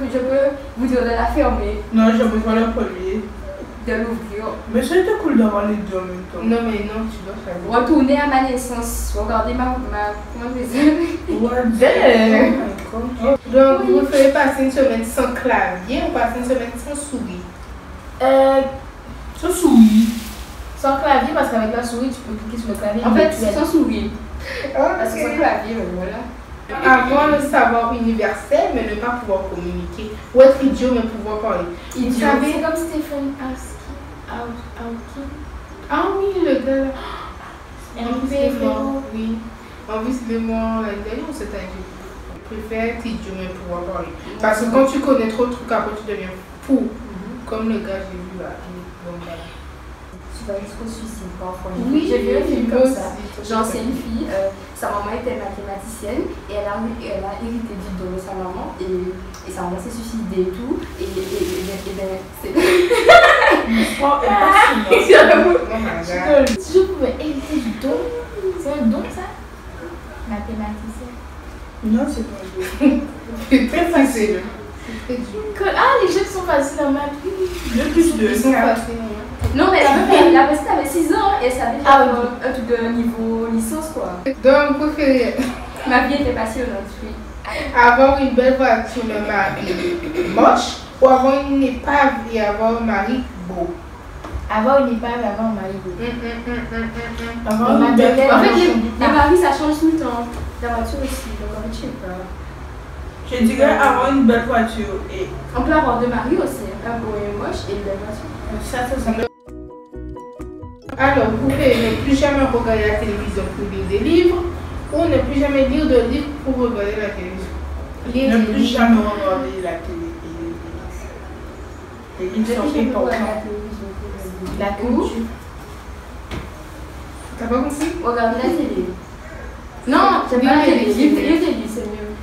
[SPEAKER 4] vous dire de la fermer,
[SPEAKER 3] Non, j'ai besoin d'un premier.
[SPEAKER 4] de l'ouvrir.
[SPEAKER 3] Mais ça a été cool d'avoir les deux en même temps.
[SPEAKER 1] Non, mais non, tu dois faire.
[SPEAKER 4] Retourner à ma naissance. Regarder comment je vais dire.
[SPEAKER 3] Ouais,
[SPEAKER 1] Donc, vous préférez passer une semaine sans clavier ou passer une semaine sans souris?
[SPEAKER 3] Ça sourit.
[SPEAKER 2] Sans clavier, parce qu'avec la souris, tu peux cliquer sur le clavier.
[SPEAKER 4] En fait,
[SPEAKER 2] tu
[SPEAKER 4] sans sourire.
[SPEAKER 1] Ah,
[SPEAKER 4] Parce que sans clavier, voilà.
[SPEAKER 1] Avoir le savoir universel, mais ne pas pouvoir communiquer. Ou être idiot, mais pouvoir parler. Vous savez,
[SPEAKER 2] C'est comme Stephen Hawking.
[SPEAKER 1] ah oui, le gars là.
[SPEAKER 2] Ferrero.
[SPEAKER 1] Oui. En plus, le mois l'année dernière, on s'est dit. Je préfère être idiot, mais pouvoir parler. Parce que quand tu connais trop de trucs, après tu deviens fou. Comme le gars, j'ai vu là. Donc, voilà.
[SPEAKER 4] Tu vas jusqu'au suicide parfois.
[SPEAKER 1] Oui,
[SPEAKER 4] j'ai vu un film comme ça.
[SPEAKER 1] aussi.
[SPEAKER 4] Genre, c'est une fille, sa maman était mathématicienne et elle a hérité du dos de sa maman et sa maman s'est suicidée et tout. Et ben, c'est.
[SPEAKER 1] Oh my God.
[SPEAKER 2] Si je pouvais hériter du don, c'est un don ça? Mathématicien.
[SPEAKER 3] Non, c'est pas dur.
[SPEAKER 1] C'est très facile. C'est très dur.
[SPEAKER 2] Ah, les jeux sont faciles en maths.
[SPEAKER 3] 2 plus 2,
[SPEAKER 1] Ils sont
[SPEAKER 3] 4.
[SPEAKER 1] faciles.
[SPEAKER 4] Non, mais la personne avait 6 ans et elle savait déjà un truc de niveau licence quoi.
[SPEAKER 1] Donc, préférez
[SPEAKER 4] Ma vie était passionnante, oui.
[SPEAKER 1] avoir une belle voiture, mais un mari moche, ou avoir une épave et avoir un mari beau.
[SPEAKER 2] Avoir une épave et avoir un mari beau.
[SPEAKER 3] Avant,
[SPEAKER 2] On m'a
[SPEAKER 3] une
[SPEAKER 2] donné
[SPEAKER 3] belle
[SPEAKER 4] En fait,
[SPEAKER 3] voiture.
[SPEAKER 4] les maris ça change tout le temps. La voiture aussi, donc en fait, je sais pas.
[SPEAKER 3] Je dirais avoir une belle voiture et
[SPEAKER 4] On peut avoir deux maris aussi, un beau et un moche et une belle voiture.
[SPEAKER 3] ça semble.
[SPEAKER 1] Alors, vous pouvez ne plus jamais regarder la télévision pour lire des livres, ou ne plus jamais lire de livres pour regarder la télévision. Lire
[SPEAKER 3] Ne
[SPEAKER 1] des
[SPEAKER 3] plus
[SPEAKER 1] livres.
[SPEAKER 3] jamais regarder la télé. Les livres sont importants.
[SPEAKER 2] La culture.
[SPEAKER 1] T'as pas compris?
[SPEAKER 4] Regarder la télé.
[SPEAKER 1] Non,
[SPEAKER 4] J'aime pas la télé. Lire des livres, c'est mieux.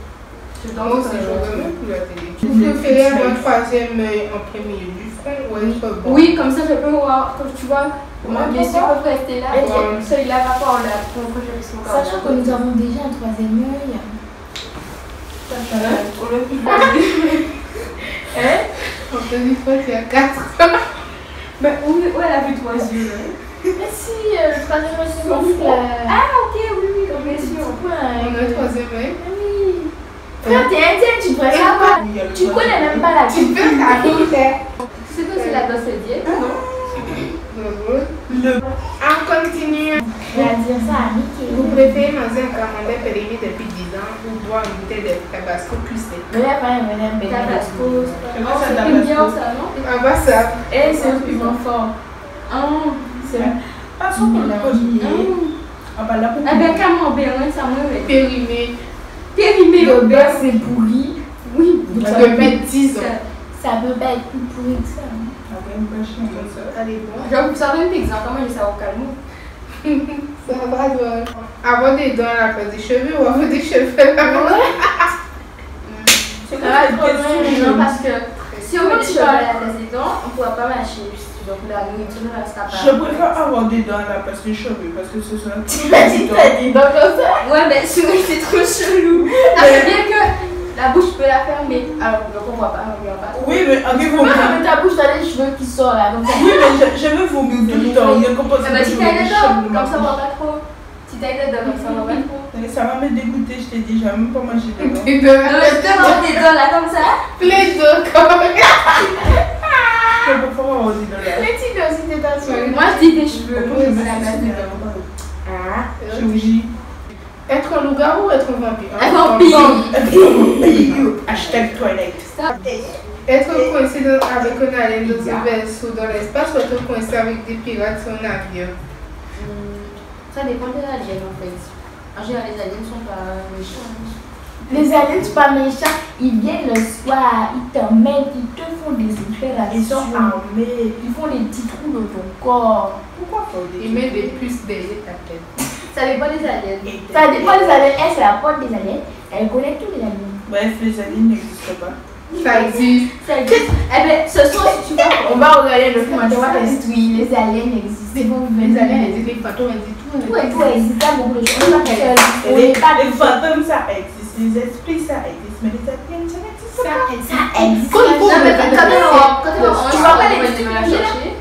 [SPEAKER 4] Je
[SPEAKER 1] Moi
[SPEAKER 4] dors
[SPEAKER 1] aussi, je
[SPEAKER 4] quand
[SPEAKER 1] regarde même plus la télé. Vous préférez avoir un troisième œil en plein milieu du front ou être bon?
[SPEAKER 4] Oui, comme ça je peux voir, comme tu vois,
[SPEAKER 2] Moi,
[SPEAKER 4] mes yeux peuvent rester là.
[SPEAKER 2] Mais
[SPEAKER 4] Et celui-là va pas en là. Donc, je vais se regarder.
[SPEAKER 2] Sachant que nous avons déjà un troisième œil.
[SPEAKER 1] On te dit quoi, tu as 4.
[SPEAKER 4] Mais où elle a vu 3 yeux là?
[SPEAKER 2] Mais si, le troisième œil, c'est mon frère.
[SPEAKER 4] Ah, ok, oui, oui, comme bien sûr.
[SPEAKER 1] On a un troisième œil.
[SPEAKER 2] Oui. Frère, t'es indien, tu devrais savoir. Tu connais même pas la
[SPEAKER 1] Tu peux arriver.
[SPEAKER 4] C'est quoi, c'est la danse diète? Non.
[SPEAKER 1] On continue.
[SPEAKER 2] Je vais dire ça à Mickey.
[SPEAKER 1] Vous préférez manger un camembert périmé depuis 10 ans ou boire une bouteille de tabasco cuissé?
[SPEAKER 2] Mais là, pas un bonhomme bébé.
[SPEAKER 4] Tabasco.
[SPEAKER 3] C'est quoi ça,
[SPEAKER 4] C'est
[SPEAKER 3] Tabasco?
[SPEAKER 4] une bière, ça, non?
[SPEAKER 1] Ah bah ça.
[SPEAKER 2] Et c'est un piment fort.
[SPEAKER 4] Ah.
[SPEAKER 2] C'est
[SPEAKER 3] Passons pour le premier. Ah bah là pour
[SPEAKER 4] Ah ben, camembert, hein, ça me fait.
[SPEAKER 1] Périmé
[SPEAKER 4] Périmé
[SPEAKER 2] le
[SPEAKER 4] au
[SPEAKER 2] beurre,
[SPEAKER 4] beurre.
[SPEAKER 2] c'est pourri.
[SPEAKER 4] Oui.
[SPEAKER 1] depuis 10 ans.
[SPEAKER 2] Ça peut pas être plus pourri que ça.
[SPEAKER 3] Avec une question comme ça.
[SPEAKER 1] Allez, bon.
[SPEAKER 4] Genre, vous savez un exemple, comment il ça au calme?
[SPEAKER 1] Ça va, bon. Avoir des dents à la place des cheveux ou avoir des cheveux à la place
[SPEAKER 3] C'est
[SPEAKER 4] Ça
[SPEAKER 3] quoi
[SPEAKER 4] va
[SPEAKER 3] cette
[SPEAKER 4] trop loin,
[SPEAKER 3] question?
[SPEAKER 4] non, parce que si on met des cheveux à la place des dents, on ne pourra pas mâcher. Donc la nourriture ne restera pas.
[SPEAKER 3] Je préfère avoir des dents à la place des cheveux parce que ce sont
[SPEAKER 2] Tu m'as dit que t'as dit donc comme ça.
[SPEAKER 4] Ouais, mais sinon c'est trop chelou. Ah, c'est bien que la bouche peut la fermer. Alors, donc on ne voit pas, on ne voit pas.
[SPEAKER 3] Oui, mais avec vos
[SPEAKER 2] Moi, dans ta bouche, t'as les cheveux qui sortent là. Comme ça.
[SPEAKER 3] Oui, mais je veux vomir tout le temps. Il y a qu'un
[SPEAKER 4] Ah bah si t'as les dents, comme ça on ne voit pas trop. Si t'as les dents, comme ça on ne voit pas trop.
[SPEAKER 3] Ça va me dégoûter, je t'ai dit, j'ai même pas mangé de dents.
[SPEAKER 1] Des dents.
[SPEAKER 4] Non, mais je te montre des dents là comme ça.
[SPEAKER 1] Plein de corps.
[SPEAKER 3] Je préfère avoir des dents là.
[SPEAKER 2] Les types aussi, t'es ta soirée.
[SPEAKER 4] Moi je dis des cheveux,
[SPEAKER 3] Pourquoi je
[SPEAKER 4] c'est
[SPEAKER 3] me
[SPEAKER 4] la
[SPEAKER 3] suis
[SPEAKER 4] place
[SPEAKER 3] dit
[SPEAKER 4] des
[SPEAKER 3] des
[SPEAKER 4] dents.
[SPEAKER 3] dents?
[SPEAKER 2] Ah.
[SPEAKER 3] Chirurgie.
[SPEAKER 1] Être un loup-garou ou être un vampire?
[SPEAKER 4] Un vampire.
[SPEAKER 3] Hashtag Twilight.
[SPEAKER 1] Être coincé avec un alien dans un vaisseau dans l'espace ou être coincé avec des pirates sur un avion?
[SPEAKER 4] Ça dépend des aliens en fait. En général, les aliens ne sont pas méchants.
[SPEAKER 2] Les aliens, c'est pas méchants. Ils viennent le soir, ils t'emmènent, ils te font des opérations.
[SPEAKER 3] Ils sont armés.
[SPEAKER 2] Ils font les petits trous dans ton corps.
[SPEAKER 3] Pourquoi faut des
[SPEAKER 1] Il met des puces derrière ta tête.
[SPEAKER 4] Ça dépend des aliens.
[SPEAKER 2] Ça dépend des aliens. Elle, c'est la porte des aliens. Elle connaît tous les aliens.
[SPEAKER 3] Bref, les aliens n'existent pas.
[SPEAKER 1] Ça existe.
[SPEAKER 2] Ça existe.
[SPEAKER 4] Eh bien, ce soir, si tu vas.
[SPEAKER 2] On va regarder le film, on va t'instruire. Les aliens existent.
[SPEAKER 1] Les aliens existent, les fantômes existent, tout.
[SPEAKER 2] Tout existe. Il y a beaucoup de choses. On n'est pas seul. On
[SPEAKER 3] Les
[SPEAKER 2] n'est pas
[SPEAKER 3] les fantômes, ça existe. Les esprits, ça existe. Mais les aliens, ça n'existe pas.
[SPEAKER 2] Ça existe.
[SPEAKER 1] Quand
[SPEAKER 4] Non, mais quand tu
[SPEAKER 2] Tu
[SPEAKER 4] vas
[SPEAKER 2] vas
[SPEAKER 4] pas
[SPEAKER 2] pas
[SPEAKER 4] les
[SPEAKER 2] les
[SPEAKER 4] venir la chercher.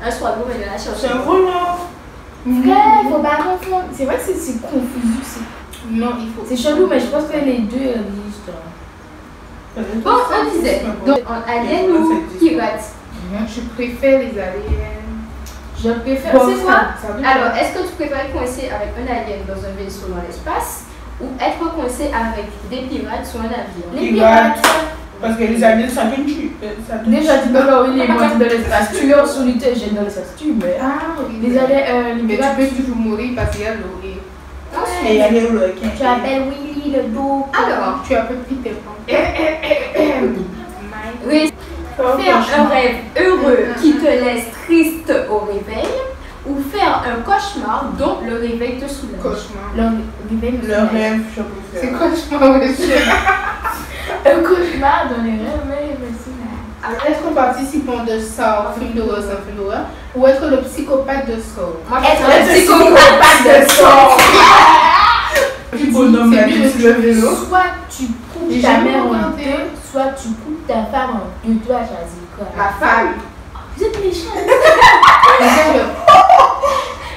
[SPEAKER 4] Un soir, vous venez la
[SPEAKER 3] C'est
[SPEAKER 4] chercher.
[SPEAKER 3] un volant.
[SPEAKER 2] Frère, faut pas confondre. C'est vrai que c'est confus.
[SPEAKER 1] Non, il faut.
[SPEAKER 2] C'est chelou, mais je pense que les deux existent.
[SPEAKER 4] Bon, on disait. Donc, en alien ou pirate?
[SPEAKER 1] Je préfère les aliens.
[SPEAKER 2] Je préfère.
[SPEAKER 1] Bon,
[SPEAKER 2] C'est quoi?
[SPEAKER 1] ça veut
[SPEAKER 4] Alors, est-ce que tu préfères coincer avec un alien dans un vaisseau dans l'espace ou être coincé avec des pirates sur un avion.
[SPEAKER 2] Les pirates.
[SPEAKER 3] Parce que les aliens, ça te tue.
[SPEAKER 2] Déjà, tu peux pas les morts dans l'espace. Tu es en solitaire, j'aime dans l'espace. Tu meurs.
[SPEAKER 1] Ah oui.
[SPEAKER 2] Les aliens, les
[SPEAKER 1] Mais
[SPEAKER 2] pirates.
[SPEAKER 1] tu peux toujours mourir parce qu'il y a l'eau.
[SPEAKER 3] Et il y a les requins.
[SPEAKER 2] Tu appelles Willy le dos.
[SPEAKER 4] Alors,
[SPEAKER 1] Tu as peu Peter Pan.
[SPEAKER 4] faire un rêve heureux qui te laisse triste au réveil ou faire un cauchemar dont le réveil te soulage.
[SPEAKER 1] Cauchemar.
[SPEAKER 3] Le rêve, je préfère.
[SPEAKER 1] C'est cauchemar, monsieur.
[SPEAKER 2] Un cauchemar dans les rêves, mais c'est
[SPEAKER 1] Alors, être participant de Saw, film d'horreur, c'est un film d'horreur, ou être le psychopathe de Saw.
[SPEAKER 4] Moi,
[SPEAKER 2] Être
[SPEAKER 4] je
[SPEAKER 2] le psychopathe de Saw.
[SPEAKER 3] Du bonhomme, la vie sur le vélo.
[SPEAKER 2] Soit tu coupes
[SPEAKER 1] J'ai
[SPEAKER 2] ta
[SPEAKER 1] jamais
[SPEAKER 2] mère en
[SPEAKER 1] regardé.
[SPEAKER 2] deux, soit tu coupes ta femme en deux. Toi, choisis quoi?
[SPEAKER 1] Ma femme.
[SPEAKER 2] Vous êtes méchants.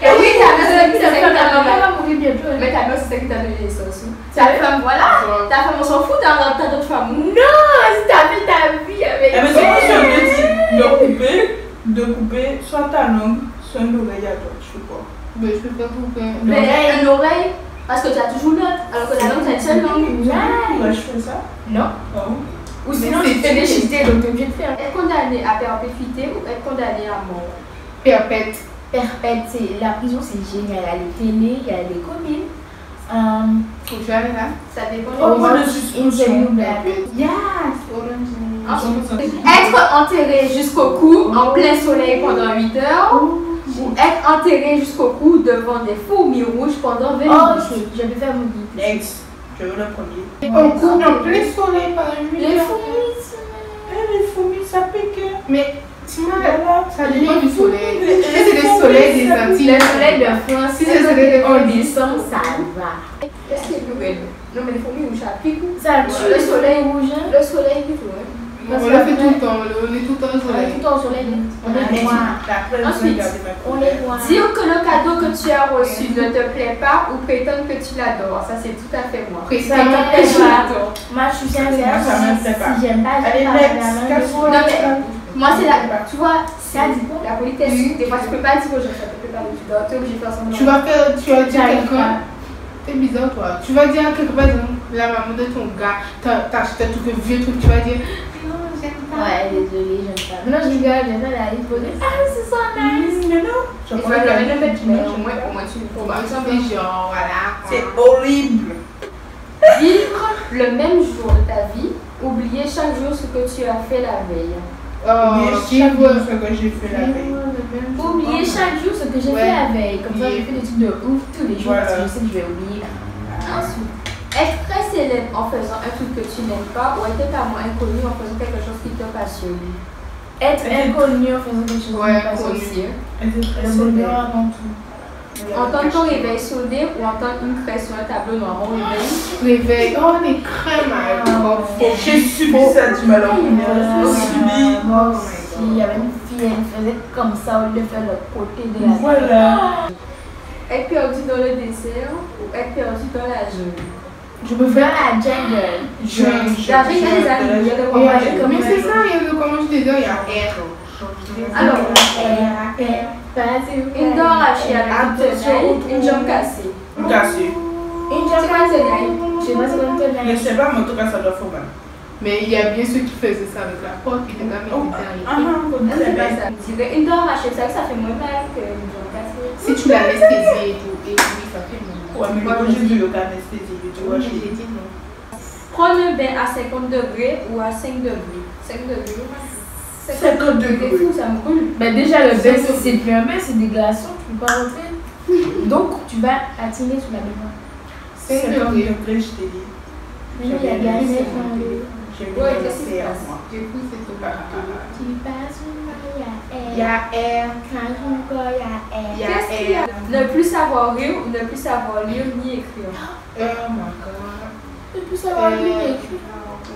[SPEAKER 4] Et oui, ta mère, c'est ça qui t'a
[SPEAKER 2] Ta
[SPEAKER 4] donné.
[SPEAKER 2] maman va mourir bientôt.
[SPEAKER 4] Mais ta mère, c'est ça qui t'a donné les sauces.
[SPEAKER 2] Ça
[SPEAKER 4] Ta femme, voilà. Ta femme, on s'en fout, t'as d'autres femmes.
[SPEAKER 2] Non, si t'as fait ta vie avec
[SPEAKER 3] Eh bien, c'est pour ça que je dis de couper soit ta langue, soit une oreille à toi, je sais pas.
[SPEAKER 1] Mais je peux pas couper.
[SPEAKER 4] Mais une oreille, parce que tu as toujours l'autre. Alors que la langue, c'est une seule langue.
[SPEAKER 3] Ouais, je fais ça.
[SPEAKER 2] Non.
[SPEAKER 3] Oh.
[SPEAKER 2] Ou sinon,
[SPEAKER 1] Mais
[SPEAKER 2] tu
[SPEAKER 1] c'est
[SPEAKER 2] fais des chités, donc t'es obligé de faire.
[SPEAKER 4] Être condamné à perpétuité ou être condamné à mort.
[SPEAKER 1] Perpète.
[SPEAKER 2] Perpète, c'est la prison, c'est génial. Il y a les télés, il y a les communes.
[SPEAKER 1] Faut que j'aille là.
[SPEAKER 4] Ça dépend
[SPEAKER 3] Oh,
[SPEAKER 4] des
[SPEAKER 3] moi,
[SPEAKER 4] gens.
[SPEAKER 3] je suis
[SPEAKER 1] Yes. Orange.
[SPEAKER 4] Ensuite, être enterré jusqu'au cou en plein soleil pendant 8 heures ou être enterré jusqu'au cou devant des fourmis rouges pendant 20
[SPEAKER 2] Oh,
[SPEAKER 4] minutes.
[SPEAKER 2] ok, je vais faire mon guide.
[SPEAKER 3] Ex, je veux le premier.
[SPEAKER 1] On court en plein soleil pendant 8
[SPEAKER 2] Les
[SPEAKER 1] heures.
[SPEAKER 2] fourmis,
[SPEAKER 3] Eh, les fourmis, ça pique.
[SPEAKER 1] Mais tu m'as.
[SPEAKER 3] Voilà.
[SPEAKER 1] Ça dépend du soleil. Si c'est le soleil des Antilles.
[SPEAKER 2] le soleil de France,
[SPEAKER 1] Si c'est le soleil de
[SPEAKER 2] en
[SPEAKER 1] France.
[SPEAKER 2] décembre, ça va.
[SPEAKER 4] Qu'est-ce qui est plus belle? Non, mais les fourmis rouges, ça pique.
[SPEAKER 2] Ça
[SPEAKER 4] tue. Le soleil
[SPEAKER 2] rouge.
[SPEAKER 4] Le soleil, plutôt. Hein.
[SPEAKER 1] On le fait tout le temps. On est tout le temps au
[SPEAKER 2] On est
[SPEAKER 1] soleil.
[SPEAKER 2] tout le temps au soleil. On est noirs.
[SPEAKER 4] Ensuite,
[SPEAKER 2] On est noirs.
[SPEAKER 4] Dire que le cadeau que tu as reçu ne te plaît pas ou prétendre que tu l'adores. Ça, c'est tout à fait moi.
[SPEAKER 2] Ça me plaît pas. Moi, je suis sincère.
[SPEAKER 3] Moi, ça me plaît pas.
[SPEAKER 2] Si j'aime pas,
[SPEAKER 3] Allez,
[SPEAKER 2] j'aime pas.
[SPEAKER 3] next.
[SPEAKER 2] La main
[SPEAKER 3] Casse-toi.
[SPEAKER 4] Non, mais moi, c'est la. Tu vois,
[SPEAKER 2] Ça dit quoi?
[SPEAKER 4] la politesse. Des fois, tu peux pas dire aux gens, ça te plaît pas, mais tu dois. Tu es obligé de faire semblant.
[SPEAKER 1] Tu vas dire à
[SPEAKER 2] J'arrive
[SPEAKER 1] quelqu'un.
[SPEAKER 2] pas.
[SPEAKER 1] C'est bizarre, toi. Tu vas dire à quelqu'un, par exemple, la maman de ton gars, t'as acheté tout le vieux truc, tu vas dire non, j'aime pas.
[SPEAKER 2] Ouais, désolée, j'aime pas. Maintenant, je rigole, j'aime pas la hypothèse. Ah, c'est so nice.
[SPEAKER 3] Mais non,
[SPEAKER 4] Et tu vas le mettre, mais au moins, tu
[SPEAKER 1] Bon, bah, ça fait genre, voilà.
[SPEAKER 3] c'est horrible.
[SPEAKER 4] Vivre le même jour de ta vie, oublier chaque jour ce que tu as fait la veille.
[SPEAKER 3] Mais
[SPEAKER 1] Oh,
[SPEAKER 3] chaque jour, ce que j'ai fait la veille.
[SPEAKER 2] Oublier chaque jour ce que j'ai
[SPEAKER 1] Ouais.
[SPEAKER 2] fait la veille. Comme ça, je fais des trucs de ouf tous les jours
[SPEAKER 3] Voilà.
[SPEAKER 2] parce que je sais que je vais oublier.
[SPEAKER 4] Ensuite, être très célèbre en faisant un truc que tu n'aimes pas ou être totalement inconnu en faisant quelque chose qui te passionne.
[SPEAKER 2] Être inconnu en faisant quelque chose
[SPEAKER 1] Ouais,
[SPEAKER 2] de pas
[SPEAKER 1] connu.
[SPEAKER 2] sorcier.
[SPEAKER 3] Être
[SPEAKER 2] Le bonheur avant tout.
[SPEAKER 4] Entendre ton réveil sonner ou entendre une craie sur un tableau noir au réveil.
[SPEAKER 1] Réveil. Oh, les crèmes à
[SPEAKER 3] J'ai subi ça du mal en première. J'ai subi.
[SPEAKER 2] Moi aussi, il y avait une fille, elle faisait comme ça au lieu de faire le côté de la
[SPEAKER 3] Voilà.
[SPEAKER 4] Être perdu dans le désert ou être perdu dans la jungle.
[SPEAKER 2] Je peux faire la jungle.
[SPEAKER 4] La jungle, il y a des animaux, il y a des
[SPEAKER 1] Mais
[SPEAKER 4] combats.
[SPEAKER 1] c'est ça, il y a le comment je te dis, il y a R.
[SPEAKER 4] Alors, une dent arrachée avec une tenaille, une jambe cassée.
[SPEAKER 3] Cassé.
[SPEAKER 2] Une
[SPEAKER 4] C'est
[SPEAKER 2] jambe
[SPEAKER 4] quoi une tenaille?
[SPEAKER 2] Je sais pas si on te
[SPEAKER 3] Mais je sais pas, mais en tout cas, ça doit faire mal.
[SPEAKER 1] Mais il y a bien ceux qui faisaient ça avec la porte, ils étaient
[SPEAKER 3] Oh,
[SPEAKER 1] dans les
[SPEAKER 3] ah,
[SPEAKER 4] C'est pas ça. Je dirais une dent arrachée, c'est vrai que ça fait moins mal qu'une jambe cassée.
[SPEAKER 1] Si tu l'anesthésies et tout, et oui, ça fait mal.
[SPEAKER 3] Ouais, mais quand j'ai vu le cas anesthésie, tu vois,
[SPEAKER 1] J'ai
[SPEAKER 3] j'ai
[SPEAKER 1] dit non.
[SPEAKER 4] Prendre un bain à 50 degrés ou à 5 degrés. 5 degrés.
[SPEAKER 3] 50
[SPEAKER 4] C'est
[SPEAKER 3] degrés.
[SPEAKER 4] fou, ça me brûle.
[SPEAKER 2] Mais déjà, le bain, c'est plus un bain, c'est des glaçons, tu peux pas rentrer. Donc, tu vas attiner sous la baignoire.
[SPEAKER 1] 5
[SPEAKER 3] 50
[SPEAKER 1] degrés.
[SPEAKER 3] degrés, je t'ai dit.
[SPEAKER 2] Mais il y a gaz,
[SPEAKER 3] J'ai mis
[SPEAKER 4] Ouais,
[SPEAKER 3] le
[SPEAKER 4] qu'est-ce qui se
[SPEAKER 3] CR,
[SPEAKER 4] passe?
[SPEAKER 3] moi.
[SPEAKER 1] Du coup, c'est tout.
[SPEAKER 2] Tu passes il y a
[SPEAKER 1] Il y a R.
[SPEAKER 2] Quand encore, il y a
[SPEAKER 1] Il y a
[SPEAKER 4] Qu'est-ce qu'il y a?
[SPEAKER 1] R.
[SPEAKER 4] Ne plus savoir rire ou ne plus savoir lire ni écrire.
[SPEAKER 1] Oh my god.
[SPEAKER 2] Tu peux savoir lire et écrire.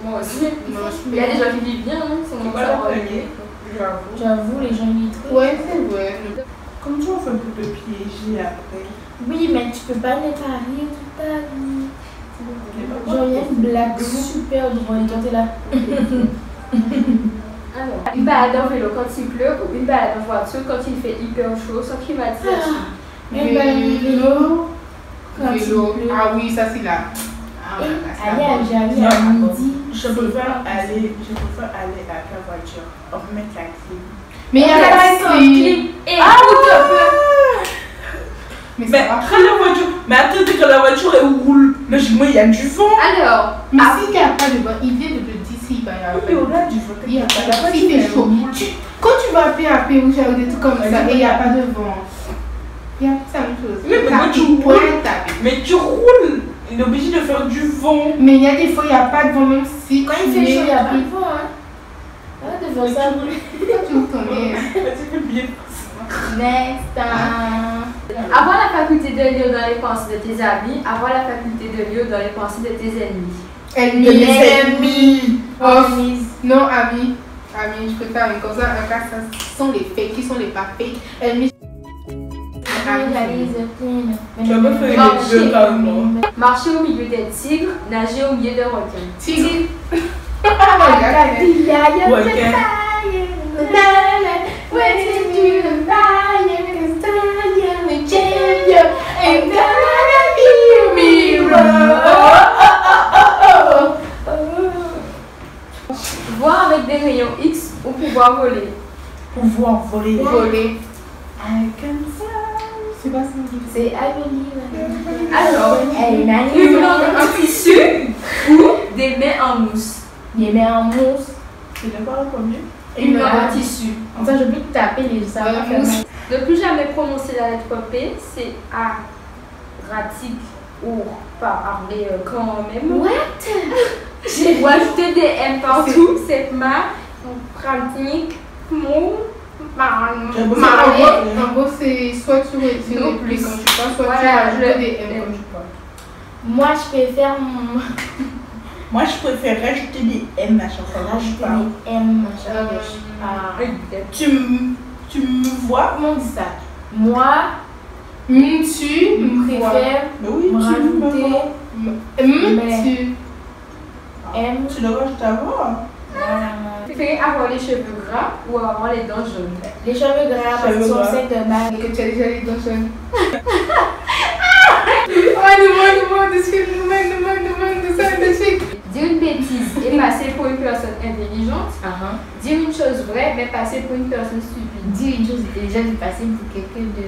[SPEAKER 4] Moi aussi.
[SPEAKER 1] Non, je
[SPEAKER 4] Il y a des gens qui vivent bien, hein, sans
[SPEAKER 3] Voilà,
[SPEAKER 4] savoir
[SPEAKER 3] ok.
[SPEAKER 4] lire.
[SPEAKER 3] J'avoue.
[SPEAKER 2] J'avoue, les gens illettrés.
[SPEAKER 1] Ouais, c'est vrai.
[SPEAKER 3] Comment tu fais pour te piéger après?
[SPEAKER 2] Oui, mais tu peux pas ne pas rire toute ta vie. Genre, il y a une blague super drôle quand t'es là.
[SPEAKER 4] Alors, une balade en vélo quand il pleut ou une balade en voiture quand il fait hyper chaud sans climatisation.
[SPEAKER 2] Une balade en vélo
[SPEAKER 1] Vélo. Ah oui, ça c'est là. Ah,
[SPEAKER 2] Aller à Jarry à midi.
[SPEAKER 3] Je préfère aller à la voiture. On peut mettre la clim.
[SPEAKER 1] Mais il y a la clim.
[SPEAKER 4] Et écoute,
[SPEAKER 1] Mais
[SPEAKER 3] Mais
[SPEAKER 1] ça va.
[SPEAKER 3] après la voiture, mais attendez que la voiture elle roule. Logiquement, il y a du vent.
[SPEAKER 4] alors,
[SPEAKER 1] Mais s'il n'y a pas de vent, il vient de te dire s'il va y avoir
[SPEAKER 3] Oui, on a du vent.
[SPEAKER 1] il n'y a pas de vent. Il fait chaud. Quand tu vas à Pérou, tu as des trucs comme ça et il n'y a pas de vent. Il y a la même chose.
[SPEAKER 3] Oui, mais
[SPEAKER 1] T'as
[SPEAKER 3] quand tu
[SPEAKER 1] une
[SPEAKER 3] roules,
[SPEAKER 1] pointe à-
[SPEAKER 3] mais tu roules. Il est obligé de faire du vent.
[SPEAKER 1] Mais il y a des fois, il n'y a pas de vent, même si.
[SPEAKER 2] Quand il fait chaud, il n'y a pas de vent. Arrête de faire ça.
[SPEAKER 1] Tu me connais.
[SPEAKER 3] Tu peux bien.
[SPEAKER 2] Next.
[SPEAKER 4] avoir la faculté de lire dans les pensées de tes amis, avoir la faculté de lire dans les pensées de tes ennemis.
[SPEAKER 1] Ennemis. Oh, non, amis. Amis, je préfère un comme ça. Un cas, ça sont les fakes, qui sont les pas fakes. Ennemis.
[SPEAKER 3] Tu vas pas faire les deux carrément.
[SPEAKER 4] Marcher au milieu des tigres, nager au milieu des requins.
[SPEAKER 1] Tigre.
[SPEAKER 4] Voir avec des rayons X ou pouvoir voler.
[SPEAKER 3] Pouvoir voler.
[SPEAKER 1] Voler.
[SPEAKER 3] C'est pas ça.
[SPEAKER 2] C'est Amélie.
[SPEAKER 4] Alors,
[SPEAKER 2] Elle est
[SPEAKER 4] une
[SPEAKER 2] une
[SPEAKER 4] langue en tissu ou des mains en mousse.
[SPEAKER 2] des mains en mousse.
[SPEAKER 3] C'est de quoi le premier?
[SPEAKER 4] Une langue en tissu.
[SPEAKER 2] Comme ça, je peux taper les ça.
[SPEAKER 1] mousse.
[SPEAKER 4] Ne plus jamais prononcer la lettre P, c'est A, ratique ou pas parler quand même.
[SPEAKER 2] What?
[SPEAKER 4] Ou ajouter des M partout, c'est ma, pratique, mou,
[SPEAKER 1] En gros, c'est soit tu retires
[SPEAKER 4] Non
[SPEAKER 1] les
[SPEAKER 4] plus.
[SPEAKER 1] P quand tu parles, soit tu
[SPEAKER 4] Voilà,
[SPEAKER 1] rajoutes
[SPEAKER 4] je-
[SPEAKER 1] des M quand tu parles.
[SPEAKER 2] Moi, je préfère
[SPEAKER 3] Moi, je préfère rajouter des M à chaque fois. Je
[SPEAKER 2] rajouter
[SPEAKER 3] parle.
[SPEAKER 2] des M à chaque fois.
[SPEAKER 3] Tu me vois?
[SPEAKER 2] Comment on dit ça? Moi,
[SPEAKER 1] Tu
[SPEAKER 2] je
[SPEAKER 1] me vois.
[SPEAKER 2] préfère
[SPEAKER 3] Mais oui,
[SPEAKER 2] me
[SPEAKER 3] tu me
[SPEAKER 2] rajouter
[SPEAKER 3] vois.
[SPEAKER 1] Tu.
[SPEAKER 2] M.
[SPEAKER 3] Tu le rajoutes avant.
[SPEAKER 4] Préférez avoir les cheveux gras ou avoir les dents jaunes.
[SPEAKER 2] Les cheveux gras, parce qu'ils sont secs de base.
[SPEAKER 1] Que tu as déjà les dents jaunes. Demande de ça, de suite.
[SPEAKER 4] Dire une bêtise et passer pour une personne intelligente. Dire une chose vraie mais passer pour une personne stupide.
[SPEAKER 2] Dire une chose déjà de passer pour quelqu'un de.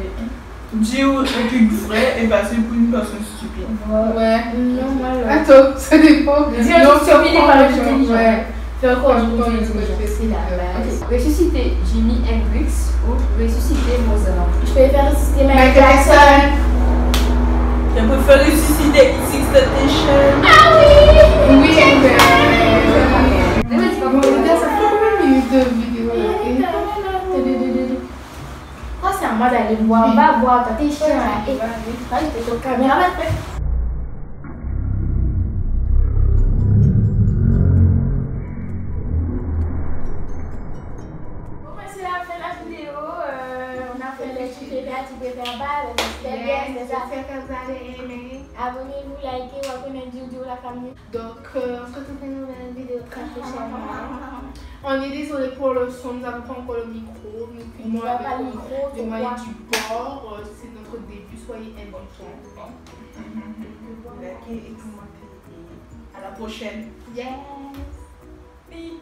[SPEAKER 3] Dire un truc vrai et passer pour une personne stupide.
[SPEAKER 1] Ouais.
[SPEAKER 2] Non, moi, là.
[SPEAKER 1] Attends, ça dépend.
[SPEAKER 2] Dire un truc stupide et pas intelligent.
[SPEAKER 1] Ouais.
[SPEAKER 2] Faire quoi je
[SPEAKER 1] Quand
[SPEAKER 2] pense
[SPEAKER 1] je
[SPEAKER 2] intelligent. C'est la base.
[SPEAKER 4] Ressusciter Jimi Hendrix ou ressusciter Mozart.
[SPEAKER 2] Je préfère ressusciter
[SPEAKER 1] Michael
[SPEAKER 2] Michael Jackson.
[SPEAKER 1] Jackson.
[SPEAKER 3] Je préfère ressusciter XXXTentacion.
[SPEAKER 1] Oui,
[SPEAKER 4] Ne me dis pas
[SPEAKER 1] Bon,
[SPEAKER 4] pourquoi.
[SPEAKER 1] regarde, ça fait combien de minutes de vidéo là?
[SPEAKER 2] Oh, c'est à moi d'aller voir.
[SPEAKER 1] Oui.
[SPEAKER 2] Va voir, toi, t'es chiant là. Et je fais ton caméra. Bon, ben, c'est la fin de la vidéo. On a fait les trucs verbal, les
[SPEAKER 1] J'espère que vous allez aimer.
[SPEAKER 2] Abonnez-vous, likez, ou abonnez vous la famille.
[SPEAKER 1] Donc, on se retrouve dans une nouvelle vidéo très prochainement. On est désolé pour le son, nous n'avons pas encore le micro. Nous
[SPEAKER 2] On
[SPEAKER 1] filmons
[SPEAKER 2] voit
[SPEAKER 1] avec
[SPEAKER 2] pas le micro,
[SPEAKER 1] des
[SPEAKER 2] pourquoi?
[SPEAKER 1] moyens du bord. C'est notre début, soyez indulgents.
[SPEAKER 3] Likez et commentez. À la prochaine.
[SPEAKER 1] Yes!
[SPEAKER 3] Merci.